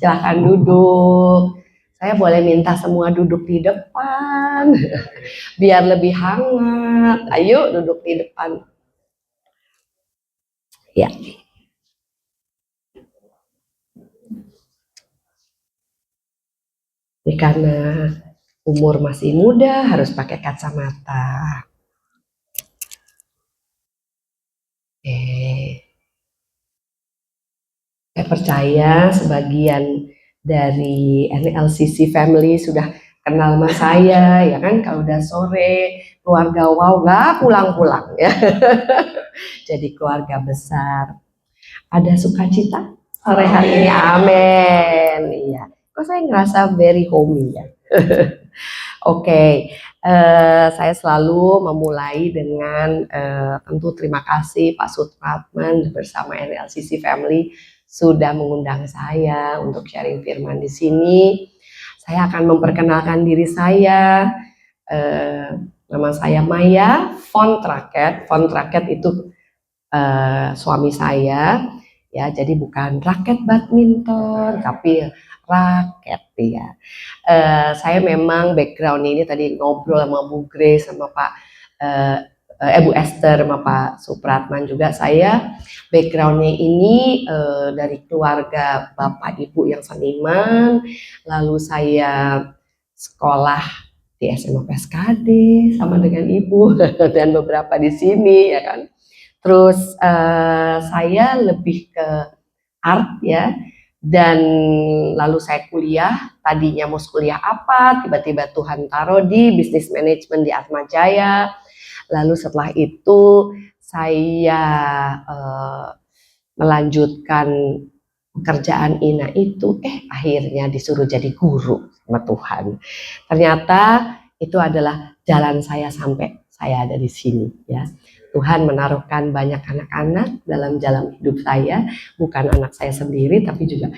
Silahkan duduk. Saya boleh minta semua duduk di depan, biar lebih hangat. Ayo duduk di depan. Ya. Ini karena umur masih muda, harus pakai kacamata. Saya percaya sebagian dari NLCC family sudah kenal sama saya, ya kan? Kalau udah sore, keluarga wow nggak pulang-pulang ya. Jadi keluarga besar. Ada sukacita sore hari ini, amin. Iya. Kok saya ngerasa very homey ya. Oke, saya selalu memulai dengan tentu terima kasih Pak Supratman bersama NLCC Family sudah mengundang saya untuk sharing firman di sini. Saya akan memperkenalkan diri saya. Nama saya Maya Von Traket. Von Traket itu suami saya. Ya, jadi bukan raket badminton, tapi raket ya. Saya memang background ini tadi ngobrol sama Bu Grace sama Pak Bu Esther sama Pak Supratman juga. Saya backgroundnya ini dari keluarga bapak ibu yang seniman, lalu saya sekolah di SMA PSKD sama dengan ibu dan beberapa di sini ya kan. Terus saya lebih ke art ya, dan lalu saya kuliah. Tadinya mau kuliah apa, tiba-tiba Tuhan taruh di bisnis manajemen di Atmajaya. Lalu setelah itu saya melanjutkan pekerjaan Ina itu, akhirnya disuruh jadi guru sama Tuhan. Ternyata itu adalah jalan saya sampai saya ada di sini ya. Tuhan menaruhkan banyak anak-anak dalam jalan hidup saya, bukan anak saya sendiri tapi juga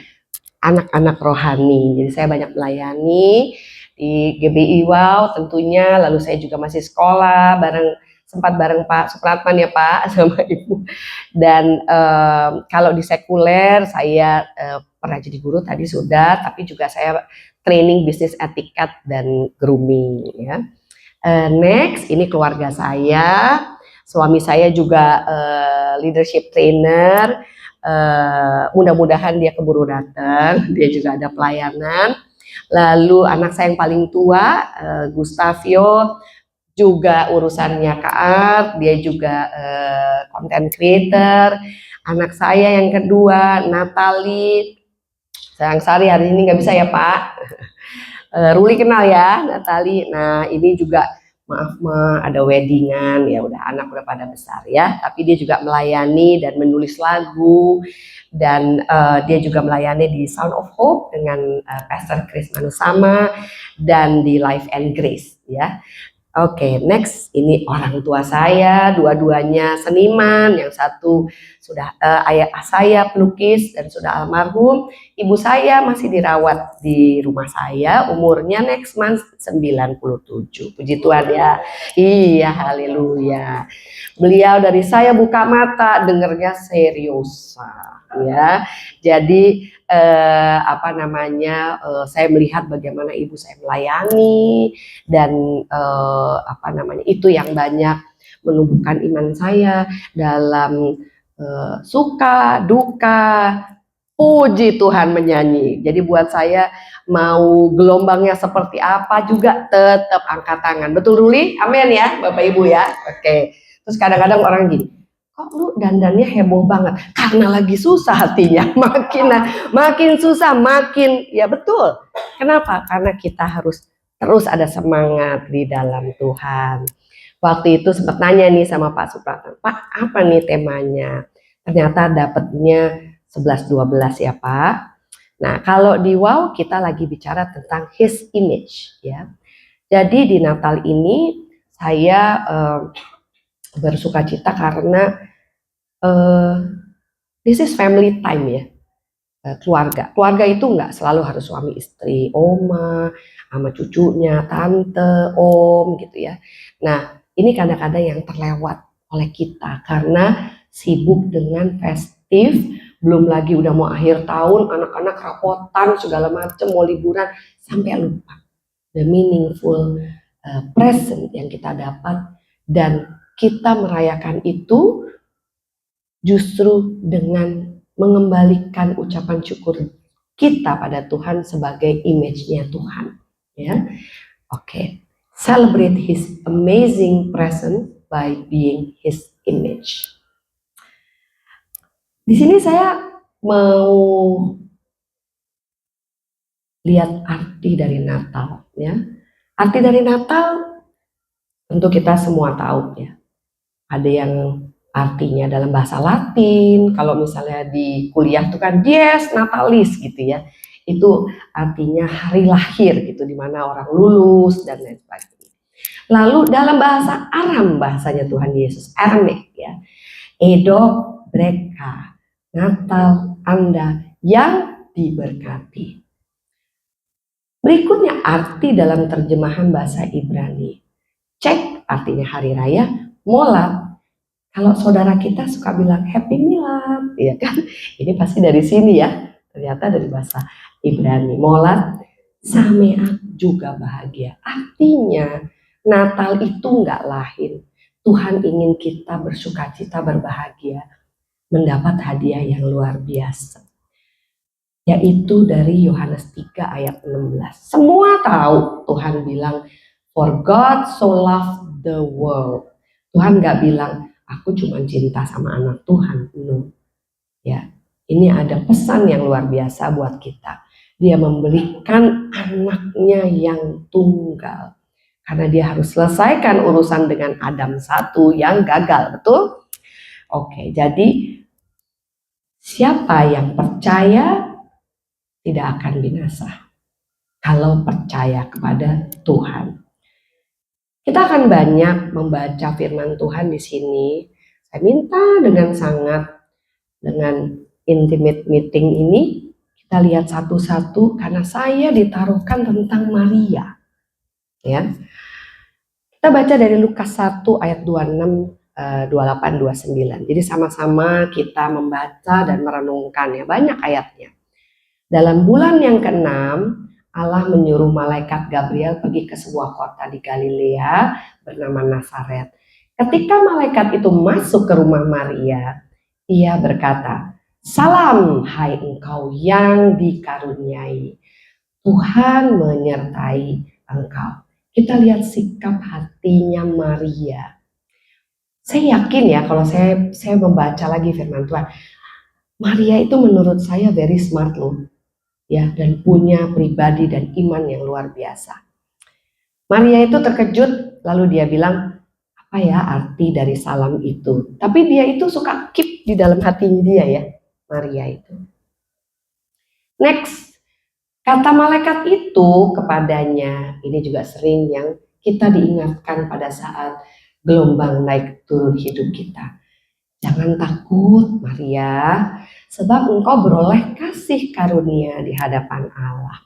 anak-anak rohani. Jadi saya banyak melayani di GBI Wow tentunya, lalu saya juga masih sekolah sempat bareng Pak Supratman ya Pak sama Ibu. Dan kalau di sekuler saya pernah jadi guru tadi sudah, tapi juga saya training bisnis etiket dan grooming ya. Next, ini keluarga saya. Suami saya juga leadership trainer. Mudah-mudahan dia keburu datang. Dia juga ada pelayanan. Lalu anak saya yang paling tua, Gustavio, juga urusannya Kak, dia juga content creator. Anak saya yang kedua, Natali. Sayang Sari hari ini nggak bisa ya Pak. Ruli kenal ya Natali. Nah ini juga maaf ada weddingan ya, udah anak udah pada besar ya, tapi dia juga melayani dan menulis lagu, dan dia juga melayani di Sound of Hope dengan Pastor Chris Manusama dan di Life and Grace ya. Oke, next ini orang tua saya, dua-duanya seniman, yang satu sudah ayah saya pelukis dan sudah almarhum, ibu saya masih dirawat di rumah saya, umurnya next month 97. Puji Tuhan ya. Iya, haleluya. Beliau dari saya buka mata dengernya serius ya. Jadi saya melihat bagaimana ibu saya melayani, dan itu yang banyak menumbuhkan iman saya dalam suka duka. Puji Tuhan menyanyi. Jadi buat saya mau gelombangnya seperti apa juga tetap angkat tangan. Betul Ruli? Amin ya Bapak Ibu ya. Oke. Terus kadang-kadang orang gini, kok lu dandannya heboh banget? Karena lagi susah hatinya. Makin susah makin, ya betul. Kenapa? Karena kita harus terus ada semangat di dalam Tuhan. Waktu itu sempat nanya nih sama Pak Supratman, Pak apa nih temanya? Ternyata dapatnya 11-12 ya Pak. Nah kalau di Wow kita lagi bicara tentang His image ya. Jadi di Natal ini saya bersukacita karena this is family time ya. Keluarga itu nggak selalu harus suami istri, oma, sama cucunya, tante, om gitu ya. Nah ini kadang-kadang yang terlewat oleh kita karena sibuk dengan festif Belum lagi udah mau akhir tahun, anak-anak rapotan segala macam, mau liburan, sampai lupa the meaningful present yang kita dapat. Dan kita merayakan itu justru dengan mengembalikan ucapan syukur kita pada Tuhan sebagai image-nya Tuhan, ya. Oke. Celebrate his amazing presence by being his image. Di sini saya mau lihat arti dari Natal, ya. Arti dari Natal tentu kita semua tahu, ya. Ada yang artinya dalam bahasa Latin, kalau misalnya di kuliah itu kan dies natalis gitu ya. Itu artinya hari lahir gitu, di mana orang lulus dan lain sebagainya. Lalu dalam bahasa Aram, bahasanya Tuhan Yesus, Aramik ya. Edok Breka, Natal Anda yang diberkati. Berikutnya arti dalam terjemahan bahasa Ibrani. Cek artinya hari raya, Molad. Kalau saudara kita suka bilang Happy Milad, ya kan? Ini pasti dari sini ya. Ternyata dari bahasa Ibrani. Molad, Sameat juga bahagia. Artinya Natal itu nggak lahir. Tuhan ingin kita bersukacita, berbahagia, mendapat hadiah yang luar biasa. Yaitu dari Yohanes 3 ayat 16. Semua tahu Tuhan bilang, For God so loved the world. Tuhan nggak bilang, aku cuma cinta sama anak Tuhan. No. Ya, ini ada pesan yang luar biasa buat kita. Dia memberikan anaknya yang tunggal. Karena dia harus selesaikan urusan dengan Adam satu yang gagal, betul? Oke, jadi siapa yang percaya tidak akan binasa. Kalau percaya kepada Tuhan. Kita akan banyak membaca firman Tuhan di sini. Saya minta dengan sangat, dengan intimate meeting ini, kita lihat satu-satu karena saya ditaruhkan tentang Maria. Ya. Kita baca dari Lukas 1 ayat 26, 28, 29. Jadi sama-sama kita membaca dan merenungkan ya, banyak ayatnya. Dalam bulan yang ke-6, Allah menyuruh malaikat Gabriel pergi ke sebuah kota di Galilea bernama Nazaret. Ketika malaikat itu masuk ke rumah Maria, ia berkata, Salam hai engkau yang dikaruniai, Tuhan menyertai engkau. Kita lihat sikap hatinya Maria. Saya yakin ya kalau saya membaca lagi firman Tuhan, Maria itu menurut saya very smart loh. Ya, dan punya pribadi dan iman yang luar biasa. Maria itu terkejut, lalu dia bilang, apa ya arti dari salam itu? Tapi dia itu suka keep di dalam hatinya dia ya, Maria itu. Next, kata malaikat itu kepadanya, ini juga sering yang kita diingatkan pada saat gelombang naik turun hidup kita. Jangan takut Maria, sebab engkau beroleh kasih karunia di hadapan Allah.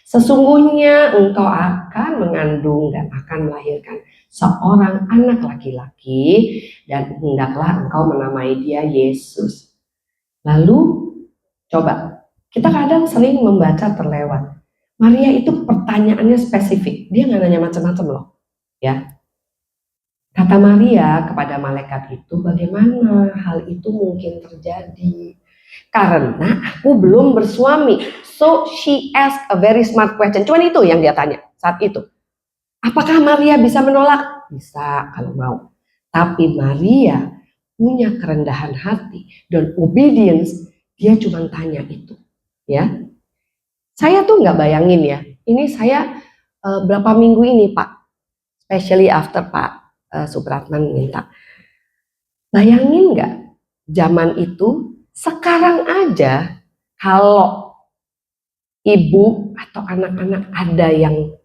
Sesungguhnya engkau akan mengandung dan akan melahirkan seorang anak laki-laki dan hendaklah engkau menamai dia Yesus. Lalu coba, kita kadang sering membaca terlewat. Maria itu pertanyaannya spesifik, dia nggak nanya macam-macam loh, ya. Kata Maria kepada malaikat itu, bagaimana hal itu mungkin terjadi? Karena aku belum bersuami. So she asked a very smart question. Cuman itu yang dia tanya saat itu. Apakah Maria bisa menolak? Bisa kalau mau. Tapi Maria punya kerendahan hati dan obedience. Dia cuma tanya itu. Ya, saya tuh nggak bayangin ya. Ini saya berapa minggu ini Pak, especially after Pak Supratman minta. Bayangin nggak zaman itu, sekarang aja kalau ibu atau anak-anak ada yang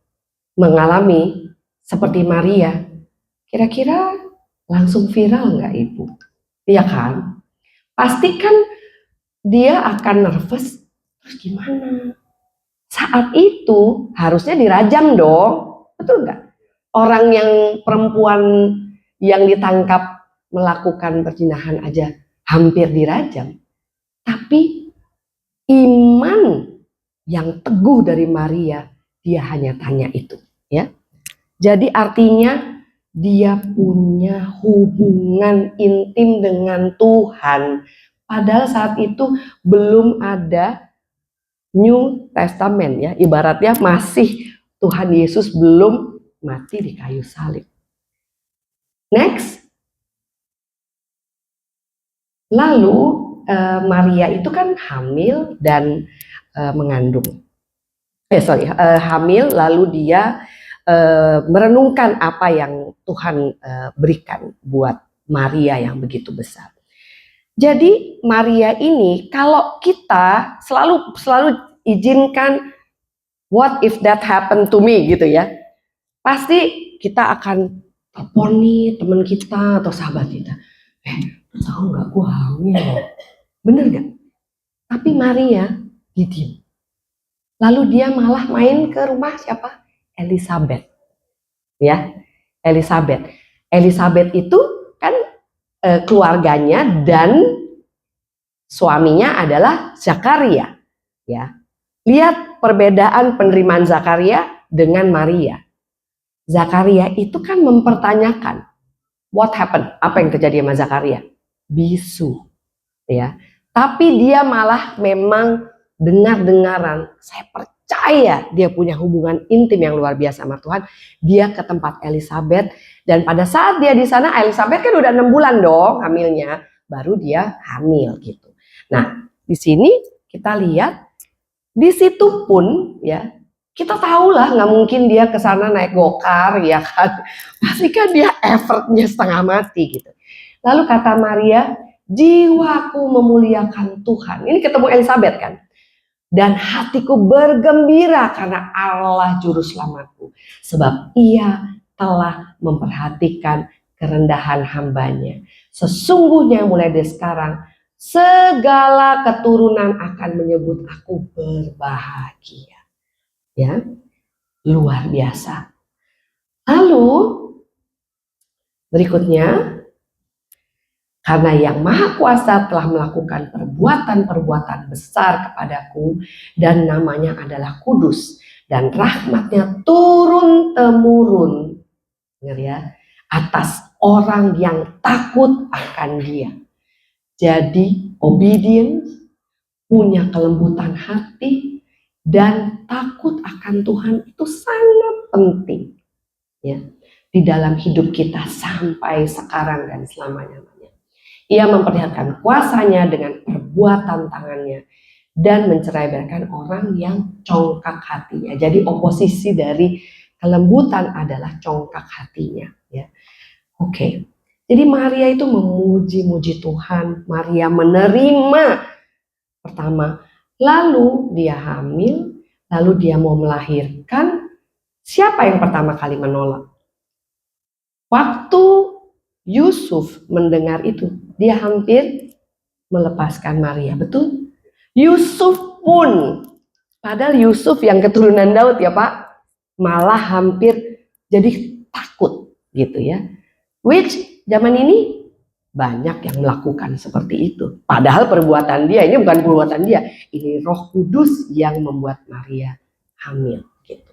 mengalami seperti Maria, kira-kira langsung viral nggak ibu? Iya kan? Pasti kan dia akan nervous, terus gimana? Saat itu harusnya dirajam dong, betul nggak? Orang yang perempuan yang ditangkap melakukan perzinahan aja hampir dirajam. Tapi iman yang teguh dari Maria, dia hanya tanya itu, ya. Jadi artinya dia punya hubungan intim dengan Tuhan. Padahal saat itu belum ada New Testament, ya. Ibaratnya masih Tuhan Yesus belum mati di kayu salib. Next. Lalu Maria itu kan hamil dan mengandung. Hamil, lalu dia merenungkan apa yang Tuhan berikan buat Maria yang begitu besar. Jadi Maria ini, kalau kita selalu izinkan what if that happen to me gitu ya, pasti kita akan telepon nih teman kita atau sahabat kita, tahu nggak gue hamil, bener nggak? Tapi Maria diam. Lalu dia malah main ke rumah siapa? Elizabeth, ya. Elizabeth itu kan keluarganya dan suaminya adalah Zakaria, ya. Lihat perbedaan penerimaan Zakaria dengan Maria. Zakaria itu kan mempertanyakan, what happened? Apa yang terjadi sama Zakaria? Bisu, ya. Tapi dia malah memang dengar-dengaran, saya percaya dia punya hubungan intim yang luar biasa sama Tuhan. Dia ke tempat Elizabeth, dan pada saat dia di sana, Elizabeth kan udah 6 bulan dong hamilnya, baru dia hamil gitu. Nah, di sini kita lihat, di situ pun ya kita tahu lah nggak mungkin dia ke sana naik gokar, ya kan? Pasti kan dia effortnya setengah mati gitu. Lalu kata Maria, jiwaku memuliakan Tuhan. Ini ketemu Elizabeth kan? Dan hatiku bergembira karena Allah juru selamatku. Sebab ia telah memperhatikan kerendahan hambanya. Sesungguhnya mulai dari sekarang, segala keturunan akan menyebut aku berbahagia. Ya, luar biasa. Lalu berikutnya, karena yang Maha Kuasa telah melakukan perbuatan-perbuatan besar kepadaku dan namanya adalah kudus dan rahmatnya turun-temurun ya, atas orang yang takut akan dia. Jadi obedience, punya kelembutan hati dan takut akan Tuhan itu sangat penting ya di dalam hidup kita sampai sekarang dan selamanya. Ia memperlihatkan kuasanya dengan perbuatan tangannya dan menceraikan orang yang congkak hatinya. Jadi oposisi dari kelembutan adalah congkak hatinya. Ya. Oke. Jadi Maria itu memuji-muji Tuhan. Maria menerima pertama. Lalu dia hamil. Lalu dia mau melahirkan. Siapa yang pertama kali menolak? Waktu Yusuf mendengar itu, dia hampir melepaskan Maria, betul? Yusuf pun, padahal Yusuf yang keturunan Daud ya Pak, malah hampir jadi takut gitu ya. Which zaman ini banyak yang melakukan seperti itu. Padahal perbuatan dia, ini bukan perbuatan dia, ini Roh Kudus yang membuat Maria hamil gitu.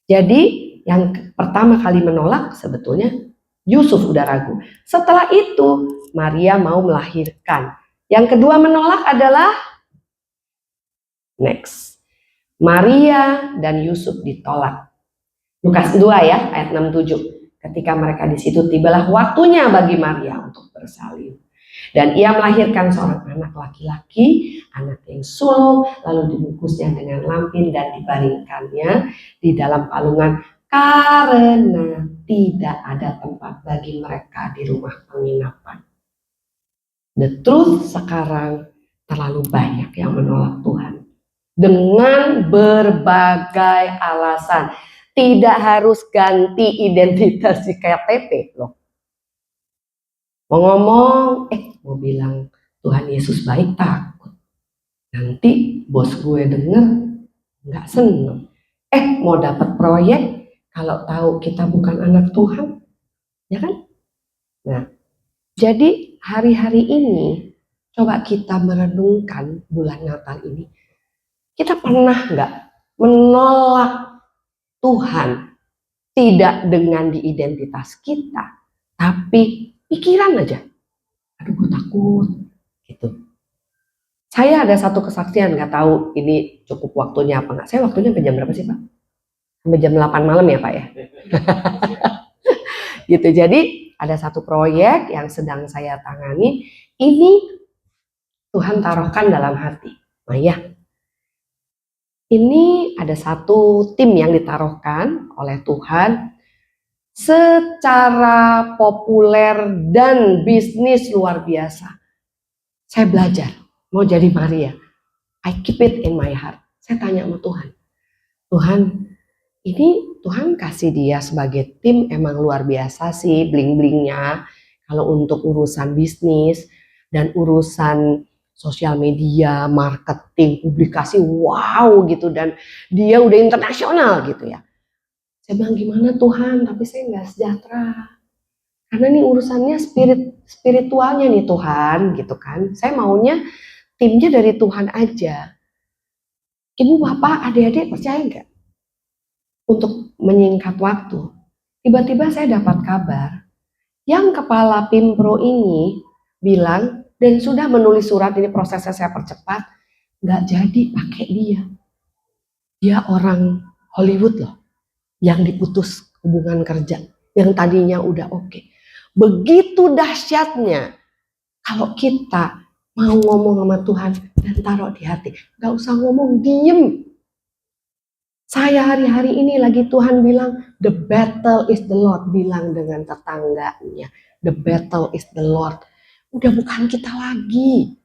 Jadi yang pertama kali menolak sebetulnya Yusuf udah ragu. Setelah itu Maria mau melahirkan. Yang kedua menolak adalah next. Maria dan Yusuf ditolak. Lukas 2 ya, ayat 67. Ketika mereka di situ tibalah waktunya bagi Maria untuk bersalin. Dan ia melahirkan seorang anak laki-laki, anak yang sulung, lalu dibungkusnya dengan lampin dan dibaringkannya di dalam palungan karena tidak ada tempat bagi mereka di rumah penginapan. The truth sekarang terlalu banyak yang menolak Tuhan dengan berbagai alasan. Tidak harus ganti identitas di KTP loh. Mau ngomong, mau bilang Tuhan Yesus baik, takut. Nanti bos gue denger nggak seneng. Mau dapat proyek, kalau tahu kita bukan anak Tuhan, ya kan? Nah, jadi hari-hari ini Coba kita merenungkan bulan Natal ini. Kita pernah nggak menolak Tuhan? Tidak dengan di identitas kita, tapi pikiran aja. Aduh, gue takut. Gitu. Saya ada satu kesaksian, nggak tahu ini cukup waktunya apa nggak. Saya waktunya sampai jam berapa sih Pak? Sampai jam 8 malam ya Pak ya? Gitu. Jadi ada satu proyek yang sedang saya tangani. Ini Tuhan taruhkan dalam hati. Maya, ini ada satu tim yang ditaruhkan oleh Tuhan secara populer dan bisnis luar biasa. Saya belajar mau jadi Maria. I keep it in my heart. Saya tanya sama Tuhan, Tuhan, ini Tuhan kasih dia sebagai tim emang luar biasa sih bling-blingnya. Kalau untuk urusan bisnis dan urusan sosial media, marketing, publikasi, wow gitu. Dan dia udah internasional gitu ya. Saya bilang gimana Tuhan, tapi saya nggak sejahtera. Karena ini urusannya spiritualnya nih Tuhan gitu kan. Saya maunya timnya dari Tuhan aja. Ibu, bapak, adik-adik percaya nggak? Untuk menyingkat waktu, tiba-tiba saya dapat kabar yang kepala Pimpro ini bilang dan sudah menulis surat, ini prosesnya saya percepat, nggak jadi pakai dia. Dia orang Hollywood loh, yang diputus hubungan kerja, yang tadinya udah oke. Begitu dahsyatnya kalau kita mau ngomong sama Tuhan dan taruh di hati, nggak usah ngomong, diem. Saya hari-hari ini lagi Tuhan bilang, the battle is the Lord. Bilang dengan tetangganya, the battle is the Lord. Udah bukan kita lagi.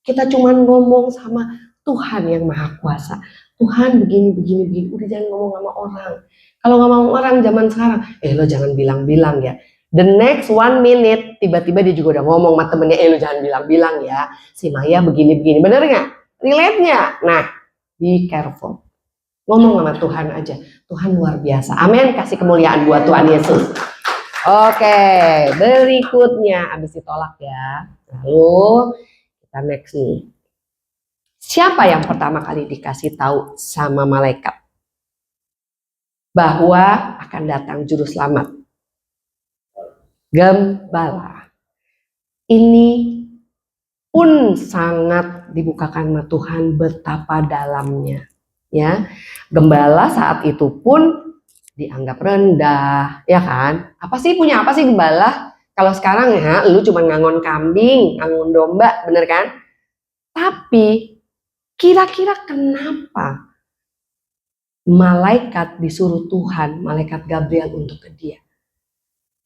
Kita cuma ngomong sama Tuhan yang Maha Kuasa. Tuhan begini, begini, begini. Udah jangan ngomong sama orang. Kalau ngomong orang zaman sekarang, lo jangan bilang-bilang ya. The next 1 minute, tiba-tiba dia juga udah ngomong sama temennya, lo jangan bilang-bilang ya. Si Maya begini-begini. Bener nggak? Relate-nya? Nah, be careful. Ngomong sama Tuhan aja. Tuhan luar biasa. Amin. Kasih kemuliaan buat Tuhan Yesus. Oke, berikutnya abis ditolak ya. Lalu kita next nih. Siapa yang pertama kali dikasih tahu sama malaikat bahwa akan datang juru selamat? Gembala. Ini pun sangat dibukakan sama Tuhan betapa dalamnya. Ya, gembala saat itu pun dianggap rendah, ya kan? Apa sih punya apa sih gembala? Kalau sekarang ya, lu cuma ngangon kambing, ngangon domba, bener kan? Tapi kira-kira kenapa malaikat disuruh Tuhan, malaikat Gabriel untuk ke dia?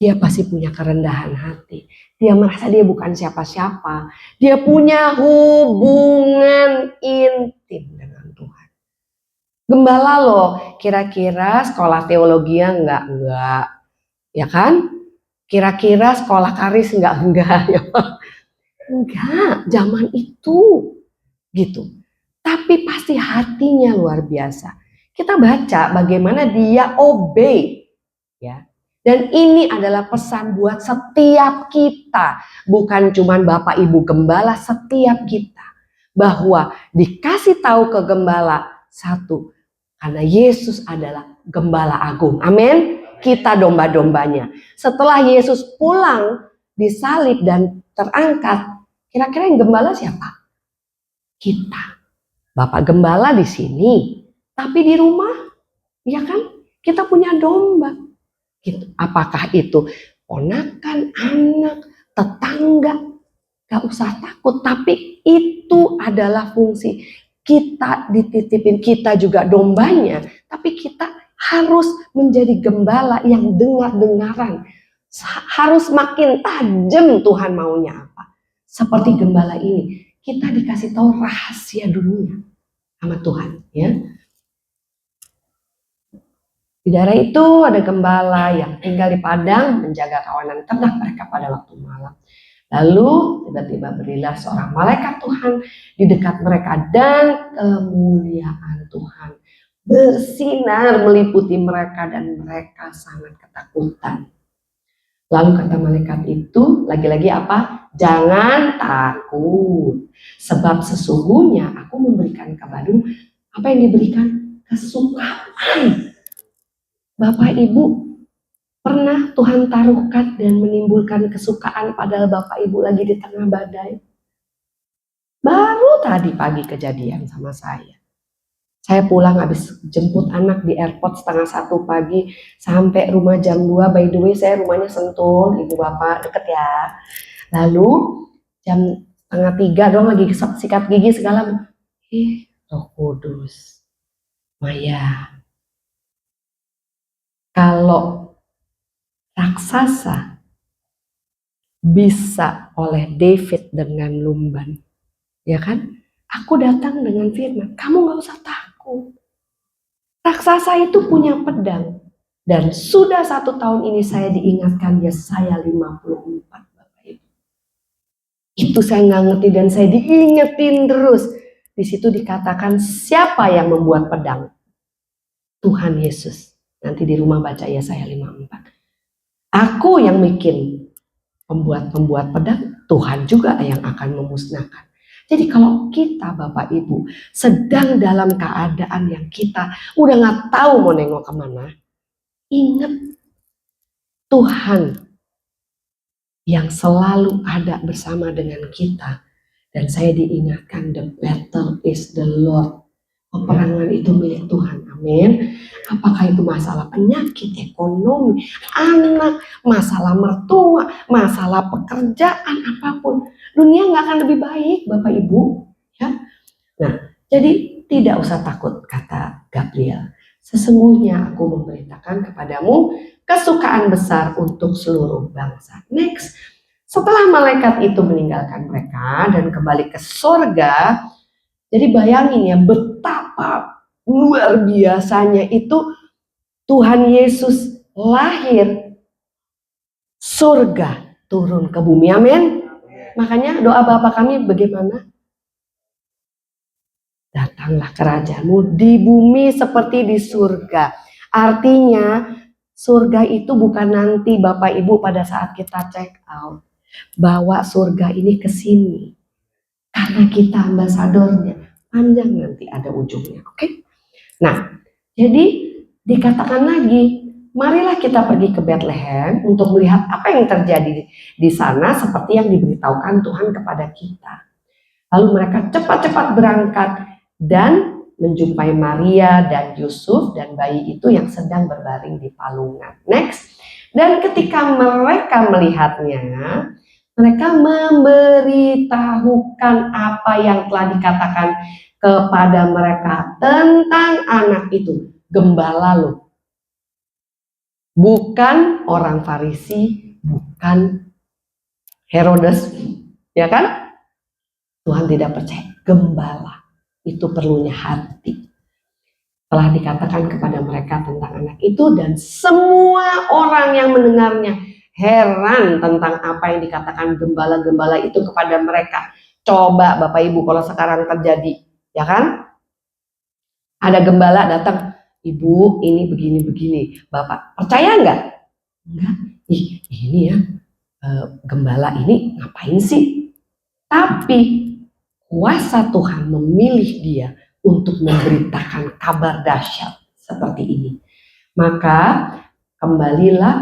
Dia pasti punya kerendahan hati. Dia merasa dia bukan siapa-siapa. Dia punya hubungan intim dengan Tuhan. Gembala loh, kira-kira sekolah teologi enggak? Ya kan? Kira-kira sekolah karis enggak ya. Enggak, zaman itu gitu. Tapi pasti hatinya luar biasa. Kita baca bagaimana dia obey ya. Dan ini adalah pesan buat setiap kita, bukan cuma Bapak Ibu gembala, setiap kita bahwa dikasih tahu ke gembala satu, karena Yesus adalah gembala agung. Amin. Kita domba-dombanya. Setelah Yesus pulang disalib dan terangkat, kira-kira yang gembala siapa? Kita. Bapak gembala di sini, tapi di rumah, ya kan? Kita punya domba. Gitu. Apakah itu ponakan, anak, tetangga? Gak usah takut, tapi itu adalah fungsi. Kita dititipin, kita juga dombanya, tapi kita harus menjadi gembala yang dengar-dengaran. Harus makin tajam Tuhan maunya apa. Seperti gembala ini, kita dikasih tahu rahasia dunia sama Tuhan, ya. Di daerah itu ada gembala yang tinggal di padang menjaga kawanan ternak mereka pada waktu malam. Lalu tiba-tiba berilah seorang malaikat Tuhan di dekat mereka dan kemuliaan Tuhan bersinar meliputi mereka dan mereka sangat ketakutan. Lalu kata malaikat itu, lagi-lagi apa? Jangan takut, sebab sesungguhnya aku memberikan kepadamu apa yang diberikan? Kesukaan. Bapak Ibu, pernah Tuhan taruhkan dan menimbulkan kesukaan padahal Bapak Ibu lagi di tengah badai? Baru tadi pagi kejadian sama saya. Saya pulang habis jemput anak di airport 1:30 pagi sampai rumah jam 2. By the way, saya rumahnya Sentul, Ibu Bapak, deket ya. Lalu jam 2:30 dong lagi sikat gigi segala. Roh Kudus. Maya, kalau raksasa bisa oleh David dengan lumban, ya kan? Aku datang dengan firman, kamu gak usah takut. Raksasa itu punya pedang. Dan sudah 1 tahun ini saya diingatkan Yesaya 54, Bapak Ibu. Itu saya nggak ngerti dan saya diingetin terus. Di situ dikatakan siapa yang membuat pedang? Tuhan Yesus. Nanti di rumah baca Yesaya 54. Aku yang bikin pembuat pedang, Tuhan juga yang akan memusnahkan. Jadi kalau kita Bapak Ibu sedang dalam keadaan yang kita udah gak tahu mau nengok kemana, ingat Tuhan yang selalu ada bersama dengan kita. Dan saya diingatkan, the battle is the Lord. Peperangan itu milik Tuhan, amin. Apakah itu masalah penyakit, ekonomi, anak, masalah mertua, masalah pekerjaan, apapun. Dunia gak akan lebih baik, Bapak Ibu. Ya. Nah, jadi tidak usah takut, kata Gabriel. Sesungguhnya aku memberitakan kepadamu kesukaan besar untuk seluruh bangsa. Next, setelah malaikat itu meninggalkan mereka dan kembali ke surga, jadi bayangin ya betapa luar biasanya itu Tuhan Yesus lahir, surga turun ke bumi, amin. Makanya doa Bapa kami bagaimana? Datanglah kerajaanmu di bumi seperti di surga. Artinya surga itu bukan nanti Bapak Ibu pada saat kita check out. Bawa surga ini ke sini. Karena kita ambasadornya. Panjang nanti ada ujungnya, oke? Nah, jadi dikatakan lagi, marilah kita pergi ke Bethlehem untuk melihat apa yang terjadi di sana seperti yang diberitahukan Tuhan kepada kita. Lalu mereka cepat-cepat berangkat dan menjumpai Maria dan Yusuf dan bayi itu yang sedang berbaring di palungan. Next, dan ketika mereka melihatnya, mereka memberitahukan apa yang telah dikatakan kepada mereka tentang anak itu. Gembala loh. Bukan orang Farisi, bukan Herodes. Ya kan? Tuhan tidak percaya. Gembala. Itu perlunya hati. Telah dikatakan kepada mereka tentang anak itu dan semua orang yang mendengarnya heran tentang apa yang dikatakan gembala-gembala itu kepada mereka. Coba Bapak Ibu kalau sekarang terjadi, ya kan? Ada gembala datang, Ibu ini begini-begini. Bapak percaya nggak? Enggak. Ini ya gembala ini ngapain sih? Tapi kuasa Tuhan memilih dia untuk memberitakan kabar dahsyat seperti ini. Maka kembalilah,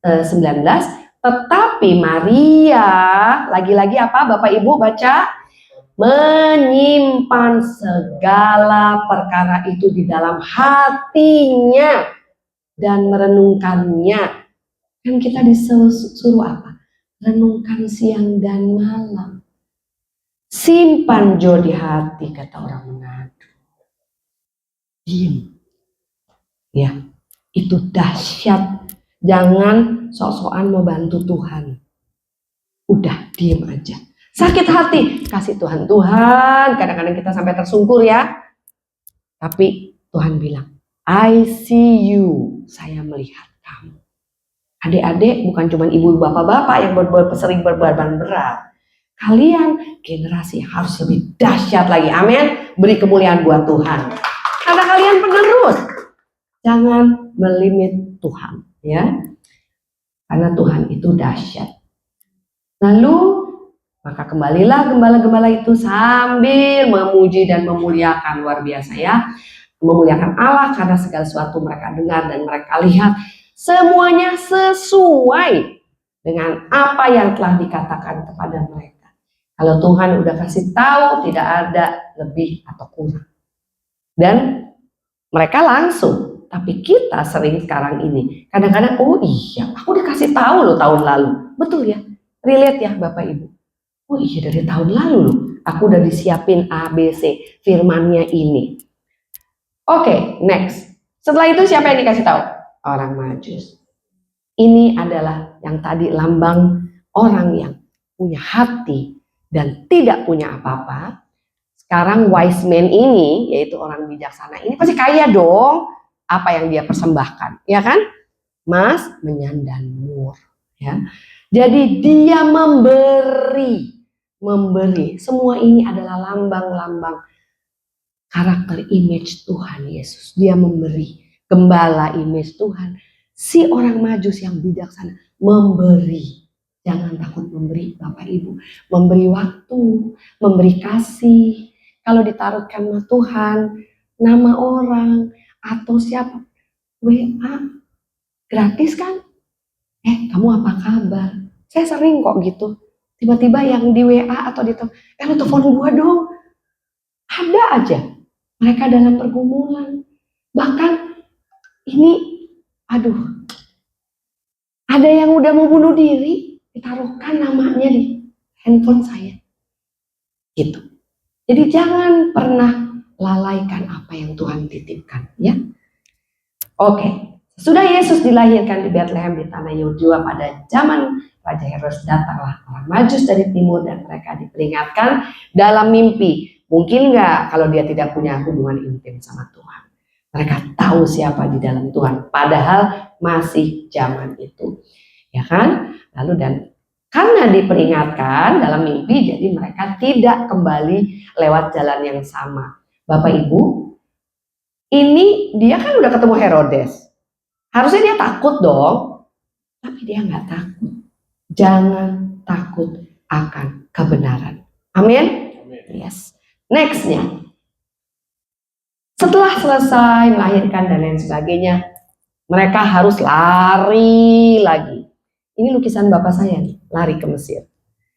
19, tetapi Maria, lagi-lagi apa Bapak Ibu baca? Menyimpan segala perkara itu di dalam hatinya dan merenungkannya. Kan kita disuruh apa? Renungkan siang dan malam. Simpan jo di hati, kata orang Manado. Diam. Ya, itu dahsyat. Jangan sok-sokan mau bantu Tuhan. Udah diem aja. Sakit hati, kasih Tuhan. Tuhan, kadang-kadang kita sampai tersungkur ya. Tapi Tuhan bilang, I see you. Saya melihat kamu. Adik-adik bukan cuma ibu bapak-bapak yang sering berbeban berat. Kalian generasi harus lebih dahsyat lagi. Amin. Beri kemuliaan buat Tuhan. Karena kalian penerus. Jangan melimit Tuhan, ya. Karena Tuhan itu dahsyat. Lalu maka kembalilah gembala-gembala itu sambil memuji dan memuliakan, luar biasa ya, memuliakan Allah karena segala sesuatu mereka dengar dan mereka lihat semuanya sesuai dengan apa yang telah dikatakan kepada mereka. Kalau Tuhan udah kasih tahu, tidak ada lebih atau kurang. Dan mereka langsung. Tapi kita sering sekarang ini kadang-kadang, oh iya, aku dikasih tahu loh tahun lalu. Betul ya, relate ya Bapak Ibu. Oh iya, dari tahun lalu loh, aku udah disiapin A, B, C, firmannya ini. Oke, next. Setelah itu siapa yang dikasih tahu? Orang Majus. Ini adalah yang tadi lambang orang yang punya hati dan tidak punya apa-apa. Sekarang wise man ini, yaitu orang bijaksana ini pasti kaya dong. Apa yang dia persembahkan, ya kan? Emas, menyan, dan mur. Ya. Jadi dia memberi. Semua ini adalah lambang-lambang karakter image Tuhan Yesus. Dia memberi. Gembala image Tuhan. Si orang Majus yang bijaksana memberi. Jangan takut memberi Bapak Ibu. Memberi waktu, memberi kasih. Kalau ditaruhkan sama Tuhan, nama orang, atau siapa, WA, gratis kan? Kamu apa kabar? Saya sering kok gitu. Tiba-tiba yang di WA atau di lu telepon gua dong. Ada aja. Mereka dalam pergumulan. Bahkan ini, ada yang udah mau bunuh diri, ditaruhkan namanya di handphone saya. Gitu. Jadi jangan pernah lalaikan apa yang Tuhan titipkan, ya. Oke. Sudah Yesus dilahirkan di Bethlehem di tanah Yudea pada zaman Raja Herodes, datanglah orang Majus dari timur dan mereka diperingatkan dalam mimpi. Mungkin nggak kalau dia tidak punya hubungan intim sama Tuhan. Mereka tahu siapa di dalam Tuhan, padahal masih zaman itu, ya kan? Lalu dan karena diperingatkan dalam mimpi, jadi mereka tidak kembali lewat jalan yang sama. Bapak Ibu, ini dia kan udah ketemu Herodes. Harusnya dia takut dong, tapi dia nggak takut. Jangan takut akan kebenaran. Amin. Yes. Nextnya, setelah selesai melahirkan dan lain sebagainya, mereka harus lari lagi. Ini lukisan bapak saya nih, lari ke Mesir.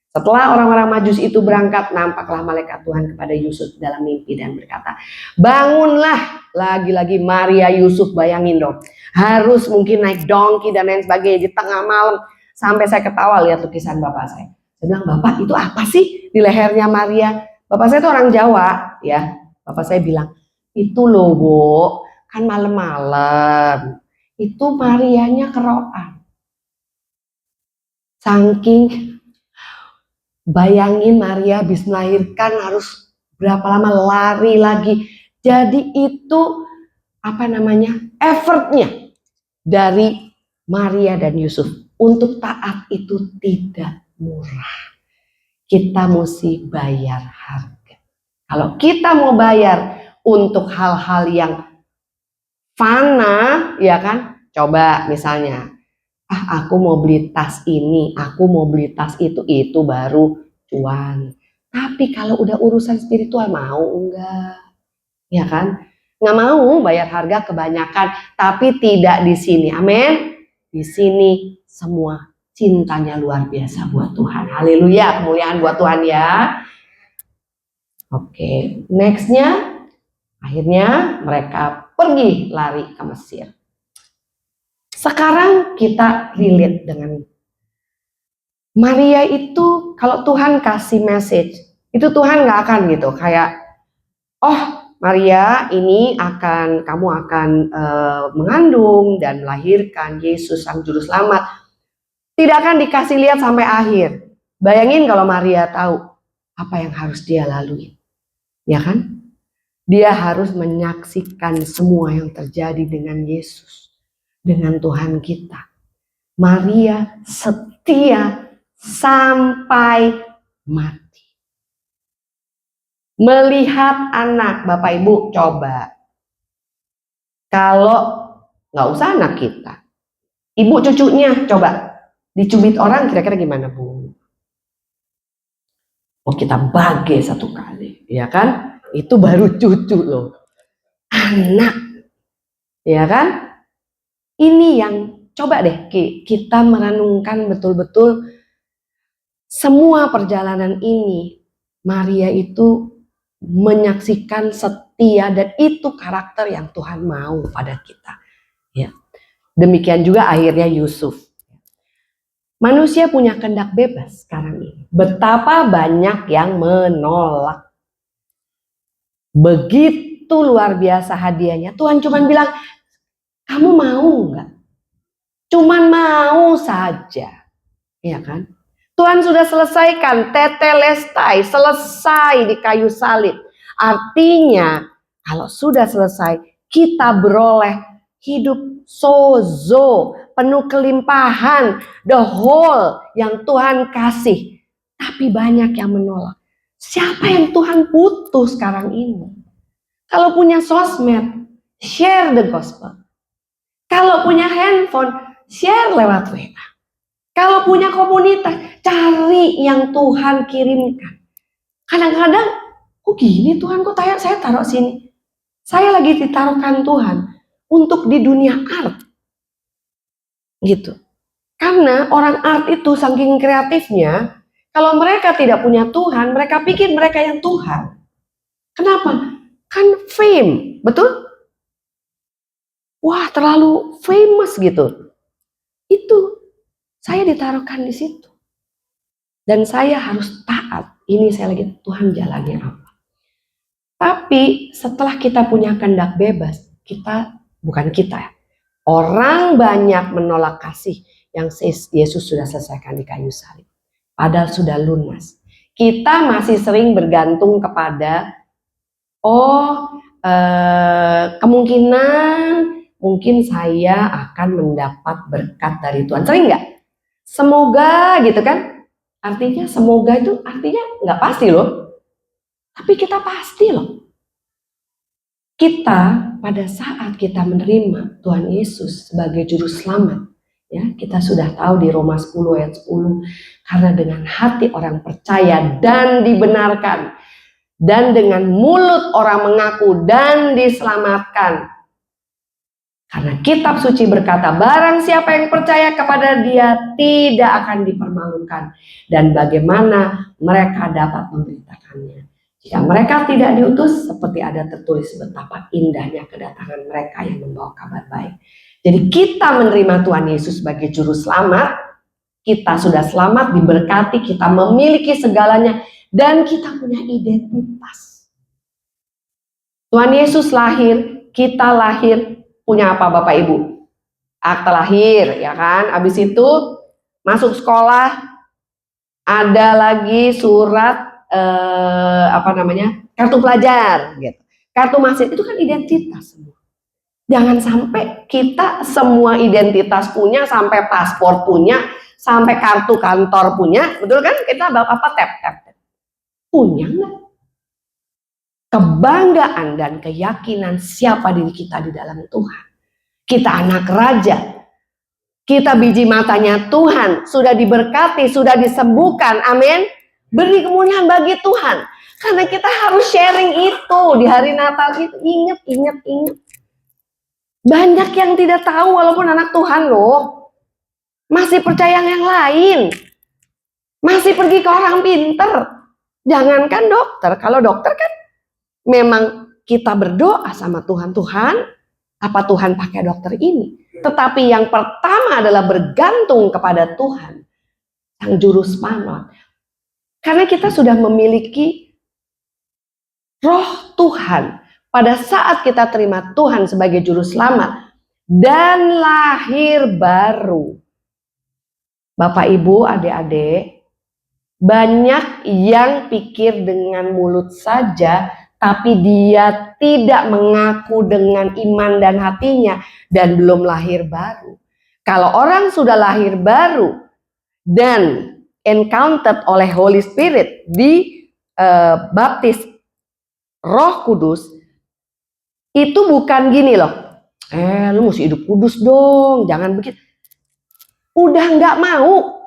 Setelah orang-orang Majus itu berangkat, nampaklah malaikat Tuhan kepada Yusuf dalam mimpi dan berkata, bangunlah. Lagi-lagi Maria Yusuf, bayangin dong. Harus mungkin naik donkey dan lain sebagainya di tengah malam. Sampai saya ketawa lihat lukisan bapak saya. Saya bilang, bapak itu apa sih di lehernya Maria? Bapak saya itu orang Jawa, ya. Bapak saya bilang, itu loh Bu, kan malam-malam. Itu Marianya kerokan. Saking bayangin Maria habis melahirkan harus berapa lama lari lagi. Jadi itu effortnya dari Maria dan Yusuf untuk taat itu tidak murah. Kita mesti bayar harga. Kalau kita mau bayar untuk hal-hal yang fana, ya kan? Coba misalnya, aku mau beli tas ini, aku mau beli tas itu baru cuan. Tapi kalau udah urusan spiritual mau enggak? Ya kan? Nggak mau bayar harga kebanyakan, tapi tidak di sini. Amin. Di sini semua cintanya luar biasa buat Tuhan. Haleluya, kemuliaan buat Tuhan ya. Oke, nextnya, akhirnya mereka pergi lari ke Mesir. Sekarang kita relate dengan Maria itu, kalau Tuhan kasih message, itu Tuhan nggak akan gitu kayak, oh Maria ini kamu akan mengandung dan melahirkan Yesus sang juru selamat. Tidak akan dikasih lihat sampai akhir. Bayangin kalau Maria tahu apa yang harus dia lalui, ya kan? Dia harus menyaksikan semua yang terjadi dengan Yesus, dengan Tuhan kita. Maria setia sampai mati. Melihat anak, Bapak Ibu coba. Kalau nggak usah anak kita, ibu cucunya coba. Dicubit orang kira-kira gimana, Bu? Oh, kita bage 1 kali, ya kan? Itu baru cucu loh. Anak, ya kan? Ini yang coba deh kita merenungkan betul-betul semua perjalanan ini. Maria itu menyaksikan setia dan itu karakter yang Tuhan mau pada kita. Ya. Demikian juga akhirnya Yusuf. Manusia punya kehendak bebas sekarang ini. Betapa banyak yang menolak. Begitu luar biasa hadiahnya. Tuhan cuma bilang, kamu mau nggak? Cuman mau saja. Ya kan? Tuhan sudah selesaikan, tetelestai, selesai di kayu salib. Artinya, kalau sudah selesai, kita beroleh hidup sozo, penuh kelimpahan, the whole yang Tuhan kasih. Tapi banyak yang menolak. Siapa yang Tuhan butuh sekarang ini? Kalau punya sosmed, share the gospel. Kalau punya handphone, share lewat WA. Kalau punya komunitas, cari yang Tuhan kirimkan. Kadang-kadang, kok gini Tuhan, kok saya taruh sini. Saya lagi ditaruhkan Tuhan untuk di dunia art. Gitu. Karena orang art itu saking kreatifnya, kalau mereka tidak punya Tuhan, mereka pikir mereka yang Tuhan. Kenapa? Kan fame, betul? Wah, terlalu famous gitu. Itu saya ditaruhkan di situ. Dan saya harus taat. Ini saya lagi, Tuhan jalannya apa. Tapi setelah kita punya kehendak bebas, bukan kita. Orang banyak menolak kasih yang Yesus sudah selesaikan di kayu salib. Padahal sudah lunas. Kita masih sering bergantung kepada, kemungkinan mungkin saya akan mendapat berkat dari Tuhan. Sering nggak? Semoga gitu kan? Artinya semoga itu artinya nggak pasti loh. Tapi kita pasti loh. Kita pada saat kita menerima Tuhan Yesus sebagai juru selamat, ya, kita sudah tahu di Roma 10 ayat 10, karena dengan hati orang percaya dan dibenarkan, dan dengan mulut orang mengaku dan diselamatkan. Karena kitab suci berkata, barang siapa yang percaya kepada Dia tidak akan dipermalukan. Dan bagaimana mereka dapat memberitakannya. Jika mereka tidak diutus, seperti ada tertulis betapa indahnya kedatangan mereka yang membawa kabar baik. Jadi kita menerima Tuhan Yesus sebagai juru selamat. Kita sudah selamat, diberkati, kita memiliki segalanya. Dan kita punya identitas. Tuhan Yesus lahir, kita lahir. Punya apa Bapak Ibu? Akte lahir, ya kan? Habis itu masuk sekolah, ada lagi surat kartu pelajar, gitu. Kartu mahasiswa itu kan identitas semua. Jangan sampai kita semua identitas punya, sampai paspor punya, sampai kartu kantor punya, betul kan? Kita apa tap. Punya nggak? Kebanggaan dan keyakinan siapa diri kita di dalam Tuhan. Kita anak raja. Kita biji matanya Tuhan. Sudah diberkati, sudah disembuhkan. Amin. Beri kemuliaan bagi Tuhan. Karena kita harus sharing itu di hari Natal itu. Ingat. Banyak yang tidak tahu walaupun anak Tuhan loh. Masih percaya yang lain. Masih pergi ke orang pinter. Jangankan dokter. Kalau dokter kan memang kita berdoa sama Tuhan. Tuhan, apa Tuhan pakai dokter ini? Tetapi yang pertama adalah bergantung kepada Tuhan, Sang Juru Selamat. Karena kita sudah memiliki Roh Tuhan. Pada saat kita terima Tuhan sebagai Juru Selamat dan lahir baru. Bapak, Ibu, adik-adik, banyak yang pikir dengan mulut saja, tapi dia tidak mengaku dengan iman dan hatinya dan belum lahir baru. Kalau orang sudah lahir baru dan encountered oleh Holy Spirit, baptis Roh Kudus, itu bukan gini loh. Lu mesti hidup kudus dong, jangan begitu. udah nggak mau.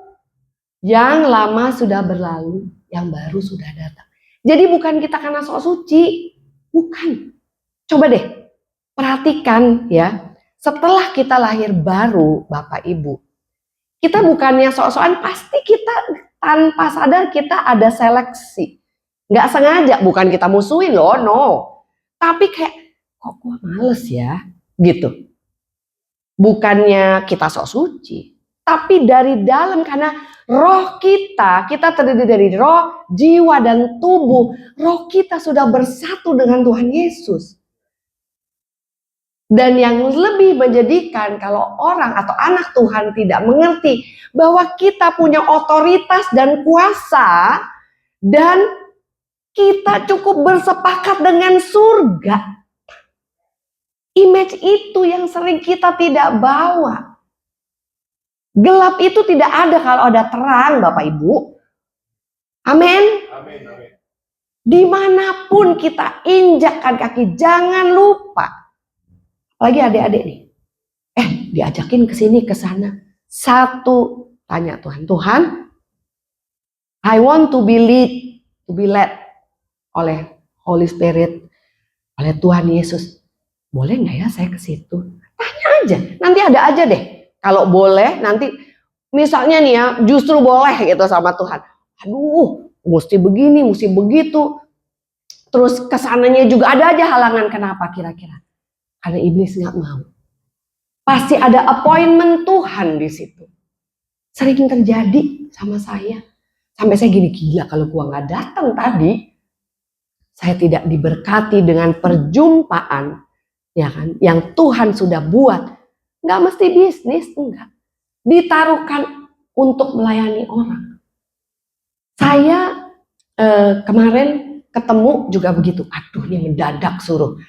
Yang lama sudah berlalu, yang baru sudah datang. Jadi bukan kita karena sok suci, bukan. Coba deh, perhatikan ya. Setelah kita lahir baru, Bapak Ibu, kita bukannya sok-sokan, pasti kita tanpa sadar kita ada seleksi. Nggak sengaja, bukan kita musuhin loh, no. Tapi kayak, kok gue males ya, gitu. Bukannya kita sok suci, tapi dari dalam, karena roh kita terdiri dari roh, jiwa, dan tubuh. Roh kita sudah bersatu dengan Tuhan Yesus. Dan yang lebih menjadikan, kalau orang atau anak Tuhan tidak mengerti bahwa kita punya otoritas dan kuasa, dan kita cukup bersepakat dengan surga. Image itu yang sering kita tidak bawa. Gelap itu tidak ada kalau ada terang, Bapak Ibu. Amin. Dimanapun kita injakkan kaki, jangan lupa. Lagi adik-adik nih. Diajakin ke sini, ke sana. Satu, tanya Tuhan. Tuhan, I want to be led oleh Holy Spirit, oleh Tuhan Yesus. Boleh nggak ya saya ke situ? Tanya aja, nanti ada aja deh. Kalau boleh, nanti misalnya nih ya, justru boleh gitu sama Tuhan. Aduh, mesti begini, mesti begitu. Terus kesananya juga ada aja halangan. Kenapa kira-kira? Karena iblis nggak mau. Pasti ada appointment Tuhan di situ. Sering terjadi sama saya. Sampai saya gini, gila kalau gua nggak datang tadi, saya tidak diberkati dengan perjumpaan, ya kan? Yang Tuhan sudah buat. Nggak mesti bisnis, enggak. Ditaruhkan untuk melayani orang. Saya kemarin ketemu juga begitu. Aduh, ini mendadak suruh.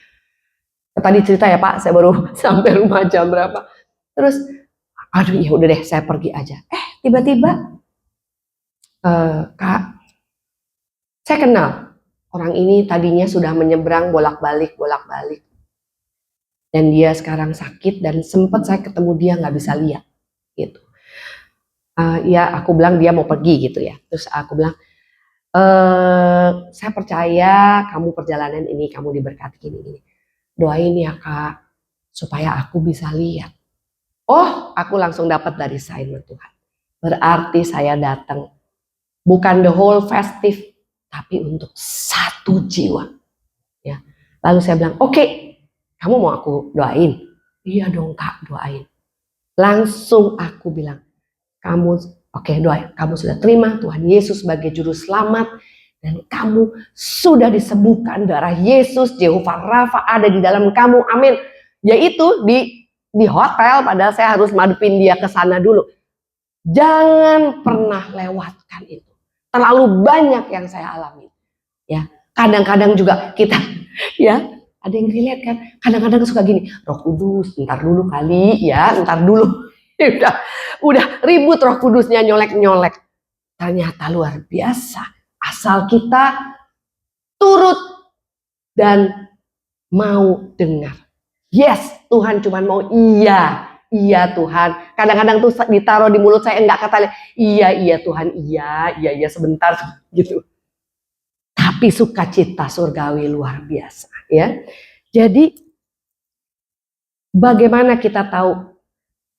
Tadi cerita ya Pak, saya baru sampai rumah jam berapa. Terus, aduh ya udah deh, saya pergi aja. Tiba-tiba, Kak, saya kenal orang ini. Tadinya sudah menyeberang bolak-balik. Dan dia sekarang sakit, dan sempat saya ketemu dia nggak bisa lihat, gitu. Ya aku bilang dia mau pergi gitu ya. Terus aku bilang, saya percaya kamu perjalanan ini kamu diberkati gini. Doain ya Kak, supaya aku bisa lihat. Oh, aku langsung dapat dari assignment Tuhan. Berarti saya datang bukan the whole festive, tapi untuk satu jiwa. Ya. Lalu saya bilang, oke, kamu mau aku doain? Iya dong Kak, doain. Langsung aku bilang, kamu doain. Kamu sudah terima Tuhan Yesus sebagai juru selamat, dan kamu sudah disembuhkan. Darah Yesus, Jehovah Rafa ada di dalam kamu. Amin. Yaitu di hotel, padahal saya harus madepin dia ke sana dulu. Jangan pernah lewatkan itu. Terlalu banyak yang saya alami. Ya, kadang-kadang juga kita, ya, ada yang relate kan? Kadang-kadang suka gini, Roh Kudus, ntar dulu kali, ya, ntar dulu. Udah ribut Roh Kudusnya nyolek-nyolek. Ternyata luar biasa. Asal kita turut dan mau dengar. Yes, Tuhan cuma mau iya Tuhan. Kadang-kadang tuh ditaruh di mulut saya, enggak kata iya Tuhan, iya sebentar gitu. Tapi sukacita surgawi luar biasa ya. Jadi bagaimana kita tahu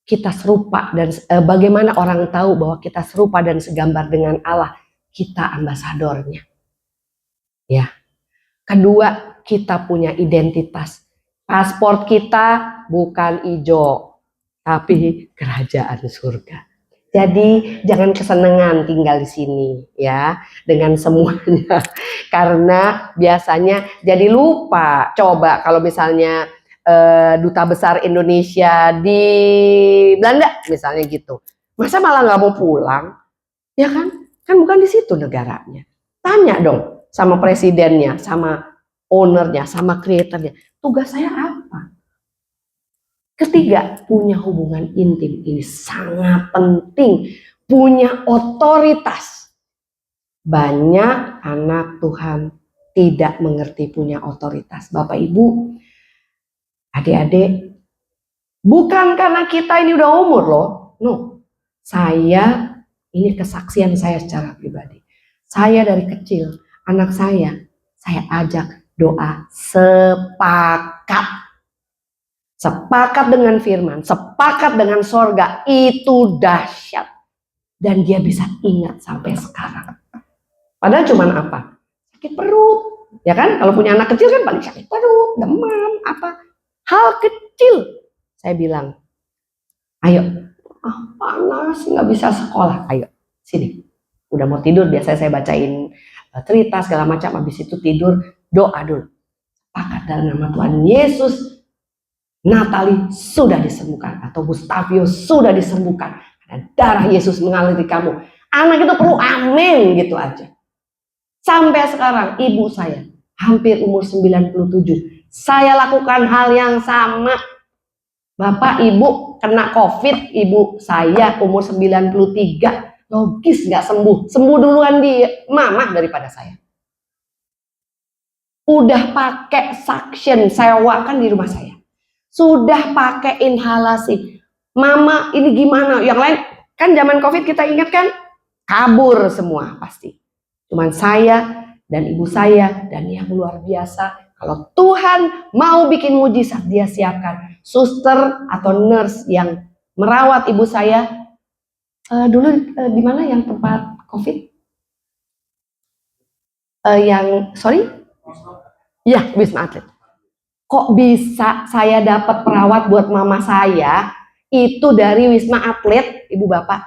kita serupa, dan bagaimana orang tahu bahwa kita serupa dan segambar dengan Allah? Kita ambasadornya. Ya. Kedua, kita punya identitas. Paspor kita bukan hijau, tapi kerajaan surga. Jadi jangan kesenangan tinggal di sini ya dengan semuanya, karena biasanya jadi lupa. Coba kalau misalnya duta besar Indonesia di Belanda misalnya gitu, masa malah nggak mau pulang? Ya kan? Kan bukan di situ negaranya. Tanya dong sama presidennya, sama ownernya, sama kreatornya. Tugas saya apa? Ketiga, punya hubungan intim. Ini sangat penting. Punya otoritas. Banyak anak Tuhan tidak mengerti punya otoritas. Bapak Ibu, adik-adik, bukan karena kita ini udah umur loh. No. Saya, ini kesaksian saya secara pribadi. Saya dari kecil, anak saya ajak doa sepakat. Sepakat dengan firman, sepakat dengan sorga, itu dahsyat. Dan dia bisa ingat sampai sekarang. Padahal cuman apa? Sakit perut. Ya kan? Kalau punya anak kecil kan paling sakit perut, demam, apa. Hal kecil. Saya bilang, ayo, panas, nggak bisa sekolah. Ayo, sini. Udah mau tidur, biasanya saya bacain cerita segala macam. Habis itu tidur, doa dulu. Sepakat dalam nama Tuhan Yesus, Natali sudah disembuhkan. Atau Gustavio sudah disembuhkan. Karena darah Yesus mengalir di kamu. Anak itu perlu amin gitu aja. Sampai sekarang ibu saya hampir umur 97. Saya lakukan hal yang sama. Bapak ibu kena COVID, ibu saya umur 93, logis nggak sembuh. Sembuh duluan di mama daripada saya. Udah pakai suction, sewakan di rumah saya. Sudah pakai inhalasi. Mama ini gimana? Yang lain kan zaman COVID kita ingat kan? Kabur semua pasti. Cuman saya dan ibu saya, dan yang luar biasa, kalau Tuhan mau bikin mujizat, dia siapkan suster atau nurse yang merawat ibu saya. Dulu di mana yang tempat COVID? Ya, Wisma Atlet. Kok bisa saya dapat perawat buat mama saya itu dari Wisma Atlet, ibu bapak?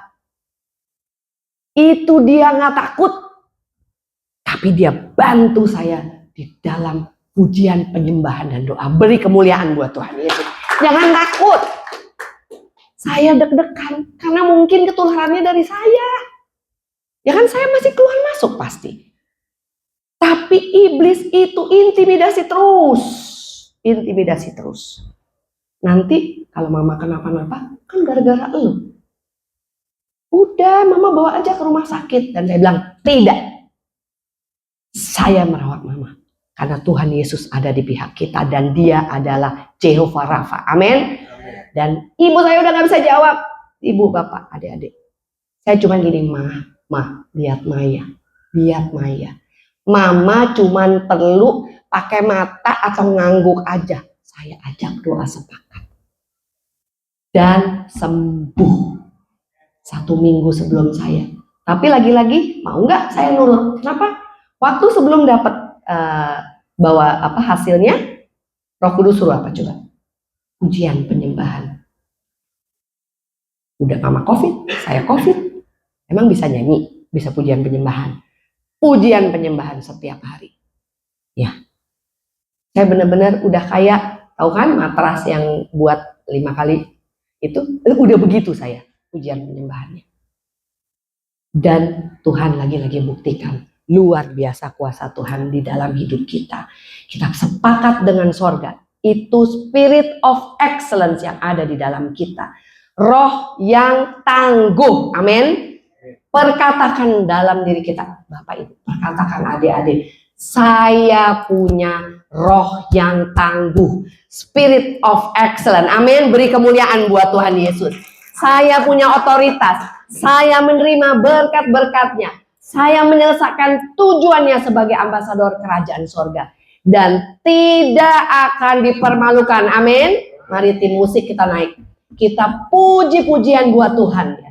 Itu dia nggak takut, tapi dia bantu saya di dalam pujian, penyembahan, dan doa. Beri kemuliaan buat Tuhan Yesus. Jangan takut. Saya deg-degan karena mungkin ketularannya dari saya. Ya kan, saya masih keluar masuk pasti. Tapi iblis itu intimidasi terus. Intimidasi terus. Nanti kalau mama kenapa-napa, kan gara-gara elu. Udah, mama bawa aja ke rumah sakit. Dan saya bilang, tidak. Saya merawat mama. Karena Tuhan Yesus ada di pihak kita. Dan dia adalah Jehovah Rafa. Amin. Dan ibu saya udah gak bisa jawab. Ibu, bapak, adik-adik. Saya cuma gini, lihat Maya. Lihat Maya. Mama cuman perlu pakai mata atau ngangguk aja. Saya ajak doa sepakat. Dan sembuh. 1 minggu sebelum saya. Tapi lagi-lagi mau nggak saya nurut. Kenapa? Waktu sebelum dapat bawa hasilnya, Roh Kudus suruh apa coba? Pujian penyembahan. Udah mama COVID, saya COVID. Emang bisa nyanyi, bisa pujian penyembahan. Pujian penyembahan setiap hari. Ya. Saya benar-benar udah kayak, tahu kan matras yang buat 5 kali itu, udah begitu saya pujian penyembahannya. Dan Tuhan lagi-lagi buktikan luar biasa kuasa Tuhan di dalam hidup kita. Kita sepakat dengan sorga. Itu spirit of excellence yang ada di dalam kita. Roh yang tangguh. Amin. Perkatakan dalam diri kita. Bapak Ibu, perkatakan adik-adik. Saya punya roh yang tangguh. Spirit of excellence. Amin. Beri kemuliaan buat Tuhan Yesus. Saya punya otoritas. Saya menerima berkat-berkatnya. Saya menyelesaikan tujuannya sebagai ambasador kerajaan sorga. Dan tidak akan dipermalukan. Amin. Mari tim musik kita naik. Kita puji-pujian buat Tuhan.